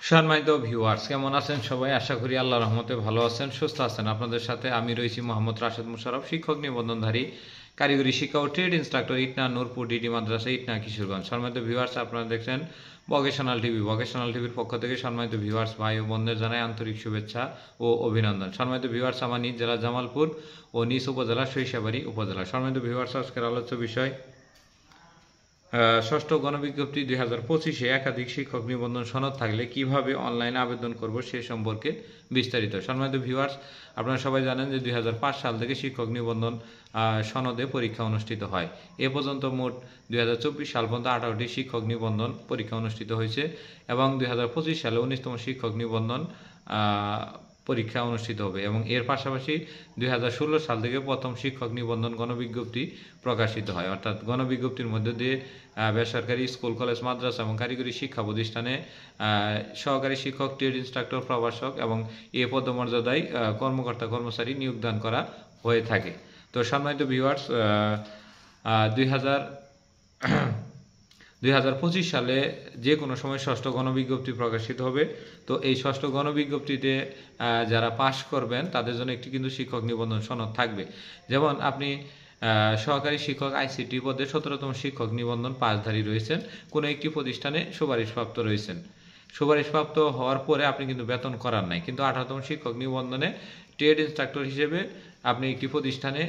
সম্মানিত ভিউয়ার্স, কেমন আছেন সবাই? আশা করি আল্লাহর রহমতে ভালো আছেন, সুস্থ আছেন। আপনাদের সাথে আমি রয়েছি মোহাম্মদ রাশেদ মুশাররফ, শিক্ষক নিবন্ধনধারী কারিগরি শিক্ষা ও trade instructor, Itna Nurpur DD মাদ্রাসা, ইটনা কিশোরগঞ্জ। সম্মানিত ভিউয়ার্স, আপনারা দেখছেন ভোকেশনাল টিভি। ভোকেশনাল টিভির পক্ষ থেকে সম্মানিত ভিউয়ার্স ভাই ও বোনদের জানাই আন্তরিক শুভেচ্ছা ও অভিনন্দন। সম্মানিত ভিউয়ার্স, আমার নিজ জেলা জামালপুর ও নিজ উপজেলা সরিষাবাড়ী উপজেলা। সম্মানিত ভিউয়ার্স, আজকের আলোচ্য বিষয় ষষ্ঠ গণবিজ্ঞপ্তি 2025-এ একাধিক শিক্ষক নিবন্ধন সনদ থাকলে কিভাবে অনলাইনে আবেদন করব সে সম্পর্কে বিস্তারিত। সম্মানিত ভিউয়ার্স, আপনারা সবাই জানেন যে 2005 সাল থেকে শিক্ষক নিবন্ধন সনদে পরীক্ষা অনুষ্ঠিত হয়। এ পর্যন্ত মোট 2024 সাল পর্যন্ত 18টি শিক্ষক নিবন্ধন পরীক্ষা অনুষ্ঠিত হয়েছে এবং 2025 সালে 19তম শিক্ষক নিবন্ধন পরীক্ষা অনুষ্ঠিত হবে এবং এর পাশাপাশি 2016 সাল থেকে প্রথম শিক্ষক নিবন্ধন গণবিজ্ঞপ্তি প্রকাশিত হয়। অর্থাৎ গণবিজ্ঞপ্তির মধ্যে দিয়ে বেসরকারি স্কুল, কলেজ, মাদ্রাসা এবং কারিগরি শিক্ষা প্রতিষ্ঠানে সহকারী শিক্ষক, ট্রেড ইনস্ট্রাক্টর, প্রভাষক এবং এ পদমর্যাদায় কর্মকর্তা কর্মচারী নিয়োগদান করা হয়ে থাকে। তো সম্মানিত ভিউয়ার্স, 2025 সালে যে কোনো সময় ষষ্ঠ গণবিজ্ঞপ্তি প্রকাশিত হবে। তো এই ষষ্ঠ গণবিজ্ঞপ্তিতে যারা পাশ করবেন তাদের জন্য একটি কিন্তু শিক্ষক নিবন্ধন সনদ থাকবে। যেমন আপনি সহকারী শিক্ষক আইসিটি পদে 17তম শিক্ষক নিবন্ধন পাশধারী রয়েছেন, কোনো একটি প্রতিষ্ঠানে সুপারিশপ্রাপ্ত রয়েছেন। সুপারিশপ্রাপ্ত হওয়ার পরে আপনি কিন্তু বেতন করার নাই, কিন্তু 18তম শিক্ষক নিবন্ধনে ট্রেড ইনস্ট্রাক্টর হিসেবে আপনি একটি প্রতিষ্ঠানে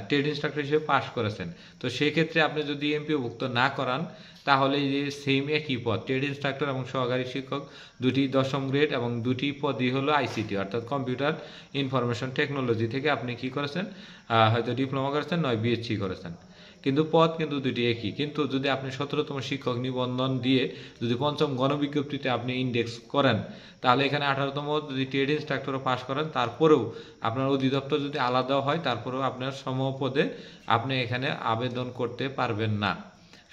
ট্রেড ইনস্ট্রাক্টর হিসেবে পাশ করেছেন। তো সেই ক্ষেত্রে আপনি যদি এমপিওভুক্ত না করান তাহলে যে সেম একই পদ ট্রেড ইনস্ট্রাক্টর এবং সহকারী শিক্ষক দুটি 10ম গ্রেড এবং দুটি পদই হলো আইসিটি অর্থাৎ কম্পিউটার ইনফরমেশন টেকনোলজি থেকে আপনি কি করেছেন, হয়তো ডিপ্লোমা করেছেন, নয় বিএসসি করেছেন, কিন্তু পদ কিন্তু দুটি একই। কিন্তু যদি আপনি 17তম শিক্ষক নিবন্ধন দিয়ে যদি পঞ্চম গণবিজ্ঞপ্তিতে আপনি ইন্ডেক্স করেন তাহলে এখানে 18তম যদি ট্রেড ইনস্ট্রাক্টরও পাশ করেন তারপরেও আপনার অধিদপ্তর যদি আলাদাও হয় তারপরেও আপনার সমপদে আপনি এখানে আবেদন করতে পারবেন না।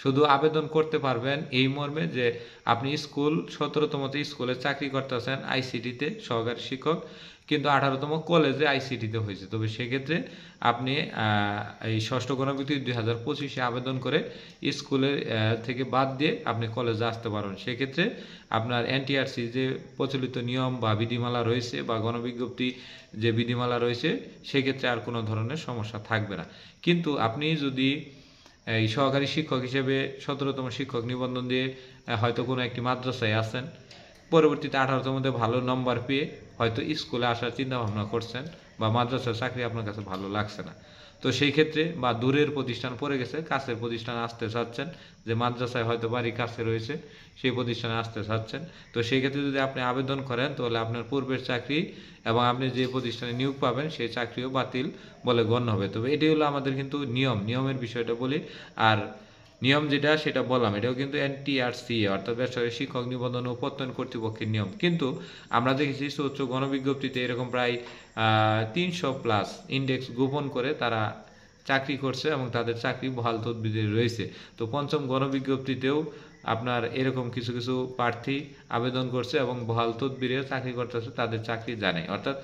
শুধু আবেদন করতে পারবেন এই মর্মে যে আপনি স্কুল 17তমতে স্কুলে চাকরি করতেছেন আইসিটিতে সহকারী শিক্ষক, কিন্তু 18তম কলেজে আইসিটিতে হয়েছে। তবে সেক্ষেত্রে আপনি এই ষষ্ঠ গণবিজ্ঞপ্তি 2025-এ আবেদন করে স্কুলের থেকে বাদ দিয়ে আপনি কলেজে আসতে পারবেন। সেক্ষেত্রে আপনার এনটিআরসি যে প্রচলিত নিয়ম বা বিধিমালা রয়েছে বা গণবিজ্ঞপ্তি যে বিধিমালা রয়েছে সেক্ষেত্রে আর কোনো ধরনের সমস্যা থাকবে না। কিন্তু আপনি যদি এই সহকারী শিক্ষক হিসেবে 17তম শিক্ষক নিবন্ধন দিয়ে হয়তো কোনো একটি মাদ্রাসায় আছেন, পরবর্তীতে 18তমতে ভালো নম্বর পেয়ে হয়তো স্কুলে আসার চিন্তা ভাবনা করছেন বা মাদ্রাসার চাকরি আপনার কাছে ভালো লাগছে না, তো সেই ক্ষেত্রে বা দূরের প্রতিষ্ঠান পড়ে গেছে, কাছের প্রতিষ্ঠানে আসতে চাচ্ছেন, যে মাদ্রাসায় হয়তো বাড়ি কাছে রয়েছে সেই প্রতিষ্ঠানে আসতে চাচ্ছেন, তো সেই ক্ষেত্রে যদি আপনি আবেদন করেন তাহলে আপনার পূর্বের চাকরি এবং আপনি যে প্রতিষ্ঠানে নিয়োগ পাবেন সেই চাকরিও বাতিল বলে গণ্য হবে। তবে এটি হলো আমাদের কিন্তু নিয়মের বিষয়টা বলি। আর নিয়ম যেটা সেটা বললাম, এটাও কিন্তু এনটিআরসি অর্থাৎ বেসরকারি শিক্ষক নিবন্ধন ও প্রত্যয়ন কর্তৃপক্ষের নিয়ম। কিন্তু আমরা দেখেছি উচ্চ গণবিজ্ঞপ্তিতে এরকম প্রায় 300+ ইন্ডেক্স গোপন করে তারা চাকরি করছে এবং তাদের চাকরি বহাল তদবিরে রয়েছে। তো পঞ্চম গণবিজ্ঞপ্তিতেও আপনার এরকম কিছু কিছু প্রার্থী আবেদন করছে এবং বহাল তদবিরে চাকরি করতেছে, তাদের চাকরি জানে। অর্থাৎ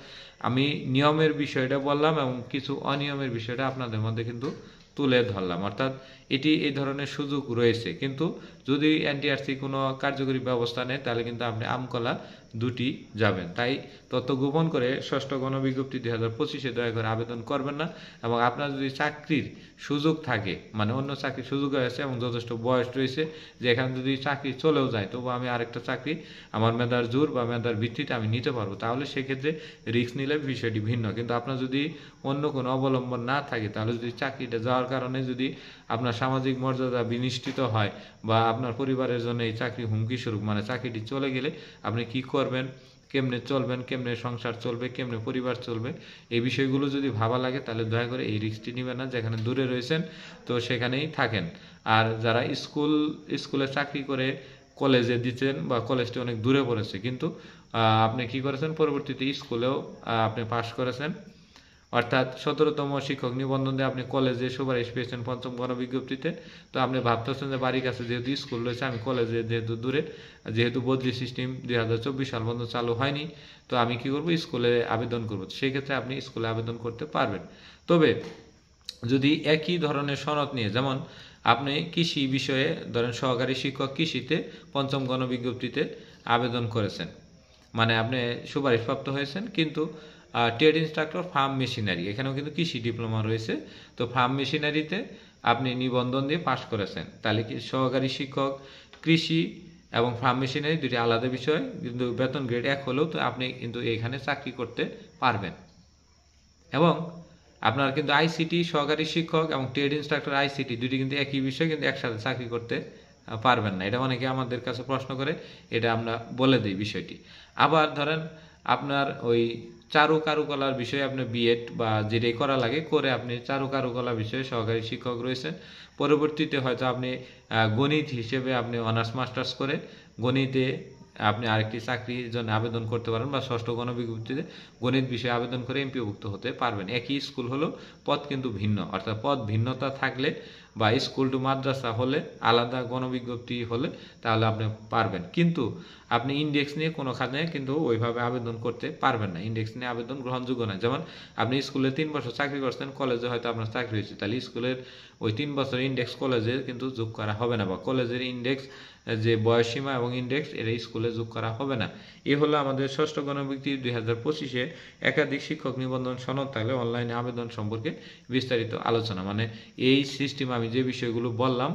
আমি নিয়মের বিষয়টা বললাম এবং কিছু অনিয়মের বিষয়টা আপনাদের মধ্যে কিন্তু তুলে ধরলাম। অর্থাৎ এটি এই ধরনের সুযোগ রয়েছে, কিন্তু যদি এনটিআরসি কোনো কার্যকরী ব্যবস্থা নেয় তাহলে কিন্তু আপনি আমকলা দুটি যাবেন। তাই তথ্য গোপন করে ষষ্ঠ গণবিজ্ঞপ্তি 2025-এ দয়া করে আবেদন করবেন না। এবং আপনার যদি চাকরির সুযোগ থাকে, মানে অন্য চাকরির সুযোগ হয়েছে এবং যথেষ্ট বয়স রয়েছে যে এখানে যদি চাকরি চলেও যায় তবু আমি আরেকটা চাকরি আমার মেধার জোর বা মেধার ভিত্তিতে আমি নিতে পারবো, তাহলে সেক্ষেত্রে রিস্ক নিলে বিষয়টি ভিন্ন। কিন্তু আপনার যদি অন্য কোনো অবলম্বন না থাকে তাহলে যদি চাকরিটা যাওয়ার কারণে যদি আপনার সামাজিক মর্যাদা বিনিষ্টিত হয় বা আপনার পরিবারের জন্য এই চাকরি হুমকি স্বরূপ, মানে চাকরিটি চলে গেলে আপনি কি করবেন, কেমনে চলবেন, কেমনে সংসার চলবে, কেমনে পরিবার চলবে, এই বিষয়গুলো যদি ভাবা লাগে তাহলে দয়া করে এই রিস্কটি নেবেন না। যেখানে দূরে রয়েছেন তো সেখানেই থাকেন। আর যারা স্কুলে চাকরি করে কলেজে দিচ্ছেন বা কলেজটি অনেক দূরে পড়েছে কিন্তু আপনি কি করেছেন, পরবর্তীতে স্কুলেও আপনি পাশ করেছেন, অর্থাৎ 17তম শিক্ষক নিবন্ধন দিয়ে আপনি কলেজে সুপারিশ পেয়েছেন পঞ্চম গণবিজ্ঞপ্তিতে, তো আপনি ভাবতেছেন যে বাড়ির কাছে যেহেতু স্কুল রয়েছে, আমি কলেজে যেহেতু দূরে, যেহেতু বদলি সিস্টেম 2024 সাল পর্যন্ত চালু হয়নি, তো আমি কি করব, স্কুলে আবেদন করব। সেই ক্ষেত্রে আপনি স্কুলে আবেদন করতে পারবেন। তবে যদি একই ধরনের সনদ নিয়ে, যেমন আপনি কৃষি বিষয়ে ধরেন সহকারী শিক্ষক কৃষিতে পঞ্চম গণবিজ্ঞপ্তিতে আবেদন করেছেন, মানে আপনি সুপারিশপ্রাপ্ত হয়েছেন, কিন্তু ট্রেড ইনস্ট্রাক্টর ফার্ম মেশিনারি এখানেও কিন্তু কৃষি ডিপ্লোমা রয়েছে। তো ফার্ম মেশিনারিতে আপনি নিবন্ধন দিয়ে পাশ করেছেন, তাহলে কি সহকারী শিক্ষক কৃষি এবং ফার্ম মেশিনারি দুটি আলাদা বিষয়, কিন্তু বেতন গ্রেড 1 হলেও তো আপনি কিন্তু এখানে চাকরি করতে পারবেন। এবং আপনার কিন্তু আইসিটি সহকারী শিক্ষক এবং ট্রেড ইনস্ট্রাক্টর আইসিটি দুটি কিন্তু একই বিষয়, কিন্তু একসাথে চাকরি করতে পারবেন না। এটা অনেকে আমাদের কাছে প্রশ্ন করে, এটা আমরা বলে দিই বিষয়টি। আবার ধরেন আপনার ওই কারুকলার বিষয়ে আপনার বিএড বা যেটাই করা লাগে করে আপনি কারুকলা বিষয়ে সহকারী শিক্ষক রয়েছেন, পরবর্তীতে হয়তো আপনি গণিত হিসেবে আপনি অনার্স মাস্টার্স করে গণিতে আপনি আরেকটি চাকরির জন্য আবেদন করতে পারেন, বা ষষ্ঠ গণবিজ্ঞপ্তিতে গণিত বিষয়ে আবেদন করে এমপিওভুক্ত হতে পারবেন। একই স্কুল হলেও পদ কিন্তু ভিন্ন, অর্থাৎ পদ ভিন্নতা থাকলে বা স্কুল টু মাদ্রাসা হলে আলাদা গণবিজ্ঞপ্তি হলে তাহলে আপনি পারবেন, কিন্তু আপনি ইন্ডেক্স নিয়ে কোনোখানে কিন্তু ওইভাবে আবেদন করতে পারবেন না। ইন্ডেক্স নিয়ে আবেদন গ্রহণযোগ্য না। যেমন আপনি স্কুলে 3 বছর চাকরি করছেন, কলেজে হয়তো আপনার চাকরি হয়েছে, তাহলে স্কুলের ওই 3 বছর ইন্ডেক্স কলেজে কিন্তু যোগ করা হবে না, বা কলেজের ইন্ডেক্স যে বয়সীমা এবং ইন্ডেক্স এটা স্কুলে যোগ করা হবে না। এ হলো আমাদের ষষ্ঠ গণবিজ্ঞপ্তি 2025-এ একাধিক শিক্ষক নিবন্ধন সনদ থাকলে অনলাইনে আবেদন সম্পর্কে বিস্তারিত আলোচনা। মানে এই সিস্টেম আমি যে বিষয়গুলো বললাম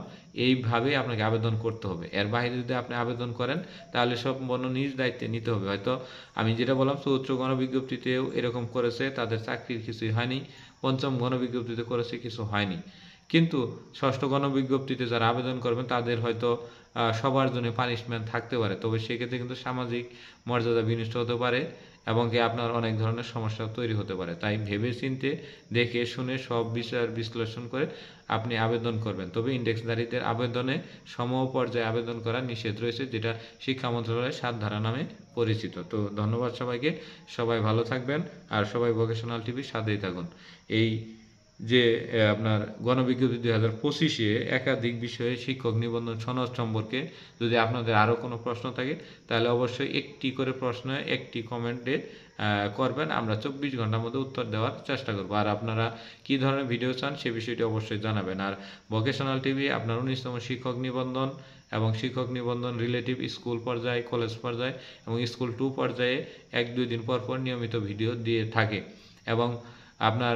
এইভাবেই আপনাকে আবেদন করতে হবে। এর বাইরে যদি আপনি আবেদন করেন তাহলে সম্পূর্ণ নিজ দায়িত্বে নিতে হবে। হয়তো আমি যেটা বললাম চতুর্থ গণবিজ্ঞপ্তিতেও এরকম করেছে, তাদের চাকরির কিছুই হয়নি, পঞ্চম গণবিজ্ঞপ্তিতে করেছে, কিছু হয়নি। কিন্তু ষষ্ঠ গণবিজ্ঞপ্তিতে যারা আবেদন করবেন তাদের হয়তো সবার জন্য পানিশমেন্ট থাকতে পারে, তবে সেক্ষেত্রে কিন্তু সামাজিক মর্যাদা বিনষ্ট হতে পারে এবং কি আপনার অনেক ধরনের সমস্যা তৈরি হতে পারে। তাই ভেবে চিন্তে দেখে শুনে সব বিষয় বিশ্লেষণ করে আপনি আবেদন করবেন। তবে ইন্ডেক্সধারীদের আবেদনে সমপর্যায়ে আবেদন করা নিষেধ রয়েছে, যেটা শিক্ষা মন্ত্রণালয়ের 7 ধারা নামে পরিচিত। তো ধন্যবাদ সবাইকে, সবাই ভালো থাকবেন আর সবাই ভোকেশনাল টিভির সাথেই থাকুন। এই যে আপনার গণবিজ্ঞপ্তি 2025-এ একাধিক বিষয়ে শিক্ষক নিবন্ধন সনদ সম্পর্কে যদি আপনাদের আরও কোনো প্রশ্ন থাকে তাহলে অবশ্যই একটি করে প্রশ্ন একটি কমেন্টে করবেন, আমরা 24 ঘন্টার মধ্যে উত্তর দেওয়ার চেষ্টা করব। আর আপনারা কি ধরনের ভিডিও চান সে বিষয়টি অবশ্যই জানাবেন। আর ভোকেশনাল টিভি আপনার 19তম শিক্ষক নিবন্ধন এবং শিক্ষক নিবন্ধন রিলেটিভ স্কুল পর্যায়ে, কলেজ পর্যায়ে এবং স্কুল 2 পর্যায়ে 1-2 দিন পর পর নিয়মিত ভিডিও দিয়ে থাকে, এবং আপনার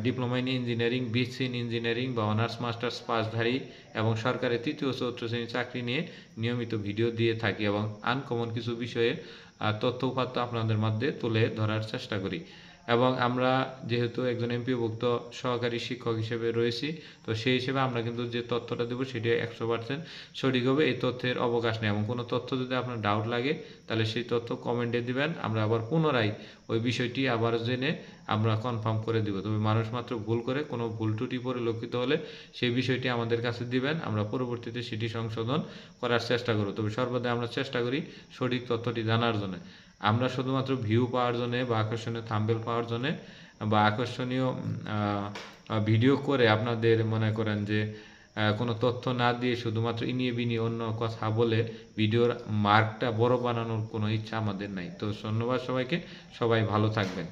diploma in engineering, BSc in engineering বা অনার্স মাস্টার্স পাসধারী এবং সরকারি 3য় ও 4র্থ শ্রেণীর চাকরি নিয়ে নিয়মিত ভিডিও দিয়ে থাকি, এবং আনকমন কিছু বিষয়ে তথ্য উপাত্ত আপনাদের মধ্যে তুলে ধরার চেষ্টা করি। এবং আমরা যেহেতু একজন এমপিওভুক্ত সহকারী শিক্ষক হিসেবে রয়েছি, তো সেই হিসেবে আমরা কিন্তু যে তথ্যটা দেবো সেটি 100% সঠিক হবে, এই তথ্যের অবকাশ নেই। এবং কোনো তথ্য যদি আপনার ডাউট লাগে তাহলে সেই তথ্য কমেন্টে দিবেন, আমরা আবার পুনরায় ওই বিষয়টি আবার জেনে আমরা কনফার্ম করে দিব। তবে মানুষ মাত্র ভুল করে, কোনো ভুল ত্রুটি পরিলক্ষিত হলে সেই বিষয়টি আমাদের কাছে দিবেন, আমরা পরবর্তীতে সেটি সংশোধন করার চেষ্টা করব। তবে সর্বদা আমরা চেষ্টা করি সঠিক তথ্যটি জানার জন্য। আমরা শুধুমাত্র ভিউ পাওয়ার জন্য বা আকর্ষণীয় থাম্বনেল পাওয়ার জন্য বা আকর্ষণীয় ভিডিও করে আপনাদের মনে করেন যে কোনো তথ্য না দিয়ে শুধুমাত্র ইনিয়ে বিনিয়ে অন্য কথা বলে ভিডিওর মার্কটা বড় বানানোর কোনো ইচ্ছা আমাদের নাই। তো ধন্যবাদ সবাইকে, সবাই ভালো থাকবেন।